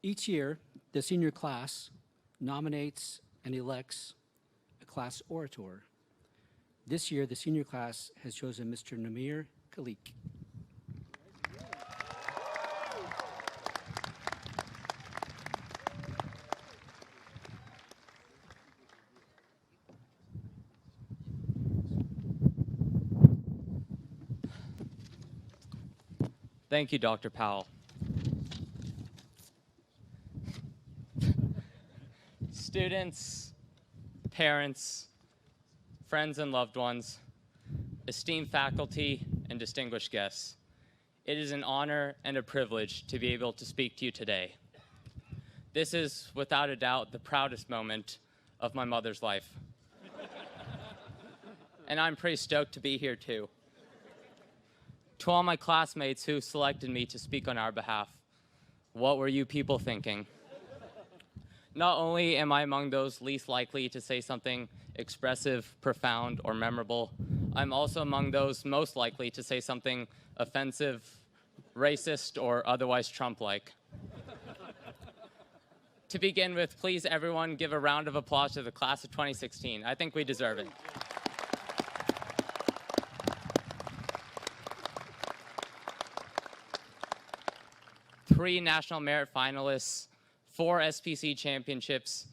Each year, the senior class nominates and elects a class orator. This year, the senior class has chosen Mr. Namir Khaliq. Thank you, Dr. Powell. Students, parents, friends and loved ones, esteemed faculty, and distinguished guests, it is an honor and a privilege to be able to speak to you today. This is, without a doubt, the proudest moment of my mother's life. And I'm pretty stoked to be here, too. To all my classmates who selected me to speak on our behalf, what were you people thinking? Not only am I among those least likely to say something expressive, profound, or memorable, I'm also among those most likely to say something offensive, racist, or otherwise Trump-like. To begin with, please everyone give a round of applause to the class of 2016. I think we deserve it. Three National Merit finalists, 4 SPC championships,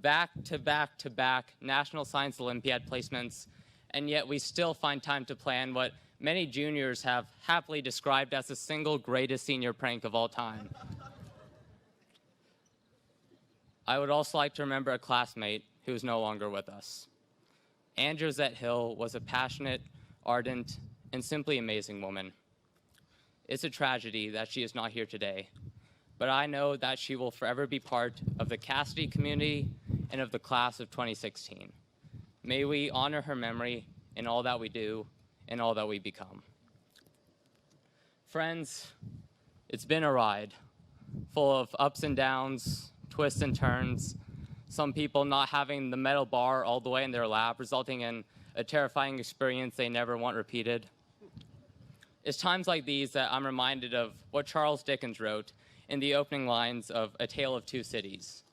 back-to-back-to-back National Science Olympiad placements, and yet we still find time to plan what many juniors have happily described as the single greatest senior prank of all time. I would also like to remember a classmate who is no longer with us. Anne Josette Hill was a passionate, ardent, and simply amazing woman. It's a tragedy that she is not here today, but I know that she will forever be part of the Casady community and of the class of 2016. May we honor her memory in all that we do and all that we become. Friends, it's been a ride, full of ups and downs, twists and turns, some people not having the metal bar all the way in their lap, resulting in a terrifying experience they never want repeated. It's times like these that I'm reminded of what Charles Dickens wrote in the opening lines of A Tale of Two Cities.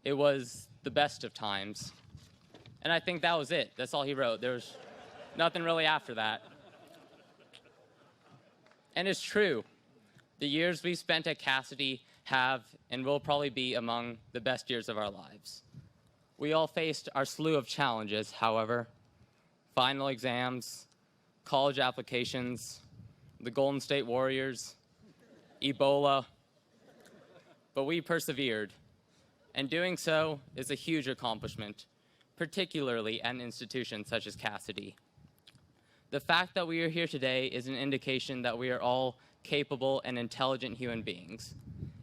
It was the best of times. And I think that was it. That's all he wrote. There was nothing really after that. And it's true. The years we've spent at Casady have and will probably be among the best years of our lives. We all faced our slew of challenges, however. Final exams, college applications, the Golden State Warriors, Ebola. But we persevered, and doing so is a huge accomplishment, particularly at an institution such as Casady. The fact that we are here today is an indication that we are all capable and intelligent human beings.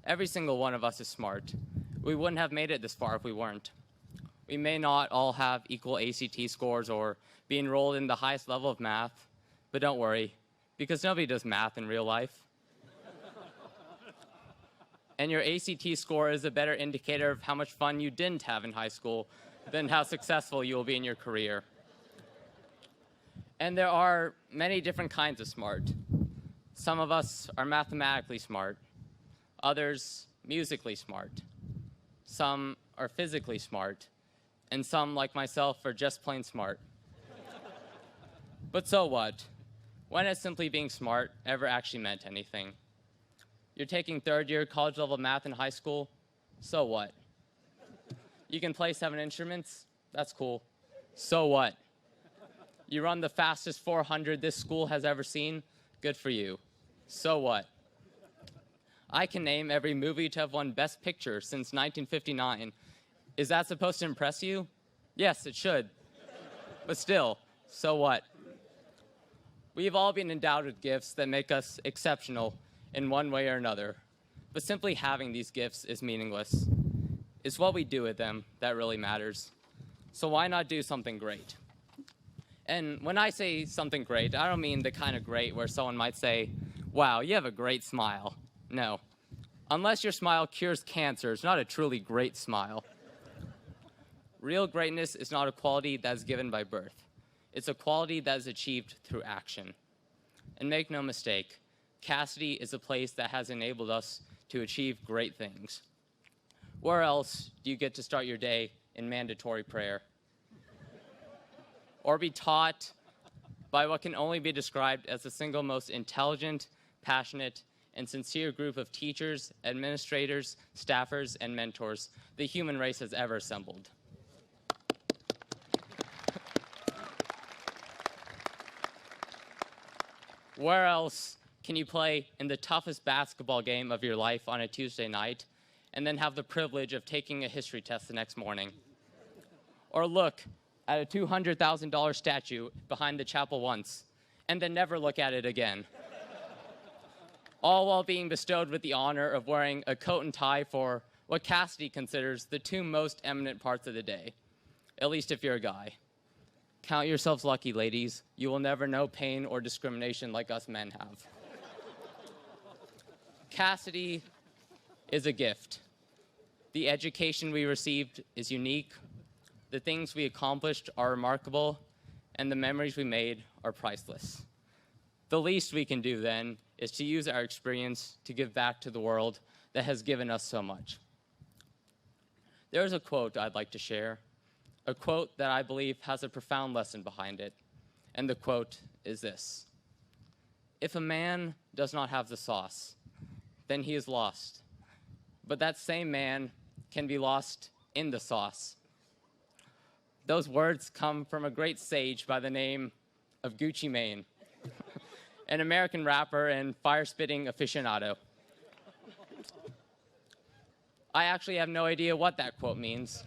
Every single one of us is smart. We wouldn't have made it this far if we weren't. We may not all have equal ACT scores or be enrolled in the highest level of math, but don't worry, because nobody does math in real life. And your ACT score is a better indicator of how much fun you didn't have in high school than how successful you will be in your career. And there are many different kinds of smart. Some of us are mathematically smart, others musically smart, some are physically smart, and some, like myself, are just plain smart. But so what? When has simply being smart ever actually meant anything? You're taking third-year college-level math in high school? So what? You can play 7 instruments? That's cool. So what? You run the fastest 400 this school has ever seen? Good for you. So what? I can name every movie to have won Best Picture since 1959. Is that supposed to impress you? Yes, it should. But still, so what? We've all been endowed with gifts that make us exceptional in one way or another, but simply having these gifts is meaningless. It's what we do with them that really matters. So why not do something great? And when I say something great, I don't mean the kind of great where someone might say, wow, you have a great smile. No. Unless your smile cures cancer, it's not a truly great smile. Real greatness is not a quality that is given by birth. It's a quality that is achieved through action. And make no mistake, Casady is a place that has enabled us to achieve great things. Where else do you get to start your day in mandatory prayer? Or be taught by what can only be described as the single most intelligent, passionate, and sincere group of teachers, administrators, staffers, and mentors the human race has ever assembled. Where else can you play in the toughest basketball game of your life on a Tuesday night and then have the privilege of taking a history test the next morning? Or look at a $200,000 statue behind the chapel once and then never look at it again? All while being bestowed with the honor of wearing a coat and tie for what Casady considers the two most eminent parts of the day, at least if you're a guy. Count yourselves lucky, ladies. You will never know pain or discrimination like us men have. Casady is a gift. The education we received is unique. The things we accomplished are remarkable, and the memories we made are priceless. The least we can do, then, is to use our experience to give back to the world that has given us so much. There is a quote I'd like to share, a quote that I believe has a profound lesson behind it, and the quote is this: "If a man does not have the sauce, then he is lost, but that same man can be lost in the sauce." Those words come from a great sage by the name of Gucci Mane, an American rapper and fire-spitting aficionado. I actually have no idea what that quote means.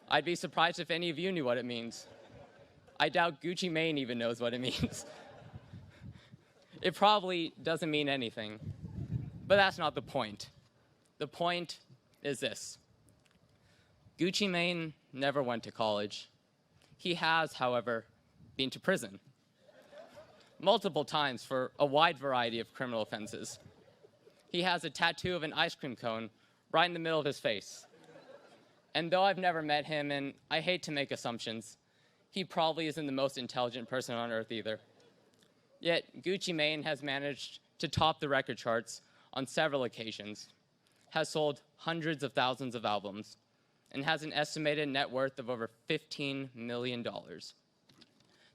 I'd be surprised if any of you knew what it means. I doubt Gucci Mane even knows what it means. It probably doesn't mean anything, but that's not the point. The point is this: Gucci Mane never went to college. He has, however, been to prison multiple times for a wide variety of criminal offenses. He has a tattoo of an ice cream cone right in the middle of his face. And though I've never met him, and I hate to make assumptions, he probably isn't the most intelligent person on earth either. Yet Gucci Mane has managed to top the record charts on several occasions, has sold hundreds of thousands of albums, and has an estimated net worth of over $15 million.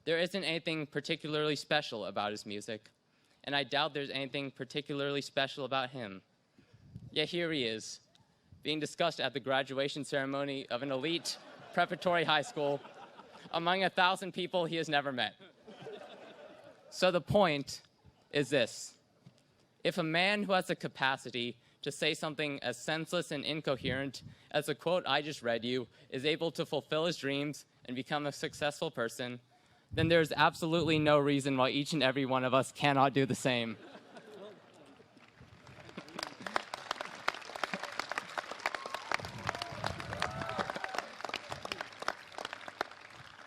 There isn't anything particularly special about his music, and I doubt there's anything particularly special about him. Yet here he is, being discussed at the graduation ceremony of an elite preparatory high school among 1,000 people he has never met. So the point is this: if a man who has the capacity to say something as senseless and incoherent as the quote I just read you is able to fulfill his dreams and become a successful person, then there's absolutely no reason why each and every one of us cannot do the same.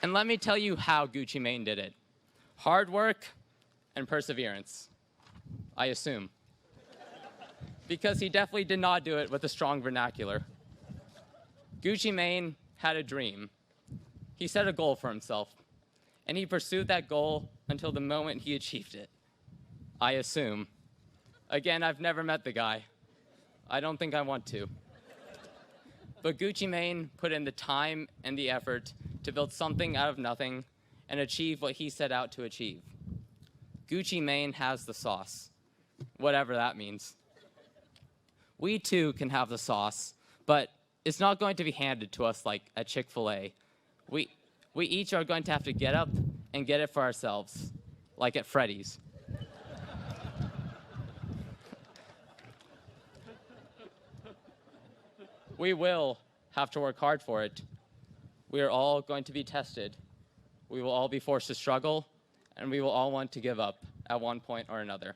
And let me tell you how Gucci Mane did it. Hard work and perseverance, I assume. Because he definitely did not do it with a strong vernacular. Gucci Mane had a dream. He set a goal for himself, and he pursued that goal until the moment he achieved it, I assume. Again, I've never met the guy. I don't think I want to. But Gucci Mane put in the time and the effort to build something out of nothing and achieve what he set out to achieve. Gucci Mane has the sauce, whatever that means. We too can have the sauce, but it's not going to be handed to us like at Chick-fil-A. We each are going to have to get up and get it for ourselves, like at Freddy's. We will have to work hard for it. We are all going to be tested. We will all be forced to struggle, and we will all want to give up at one point or another.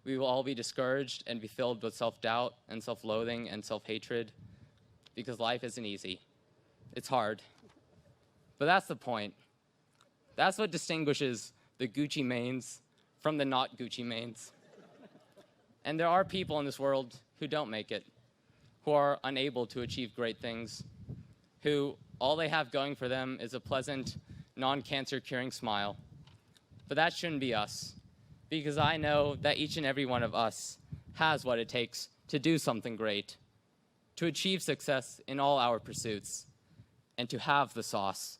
We will all be discouraged and be filled with self-doubt and self-loathing and self-hatred, because life isn't easy. It's hard. But that's the point. That's what distinguishes the Gucci Manes from the not Gucci Manes. And there are people in this world who don't make it, who are unable to achieve great things, who all they have going for them is a pleasant, non-cancer curing smile. But that shouldn't be us, because I know that each and every one of us has what it takes to do something great, to achieve success in all our pursuits, and to have the sauce.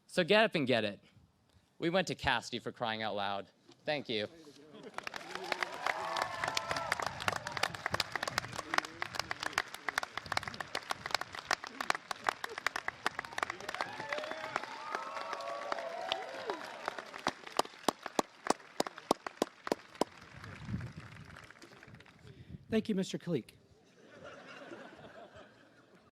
So get up and get it. We went to Casady, for crying out loud. Thank you. Thank you, Mr. Khaliq.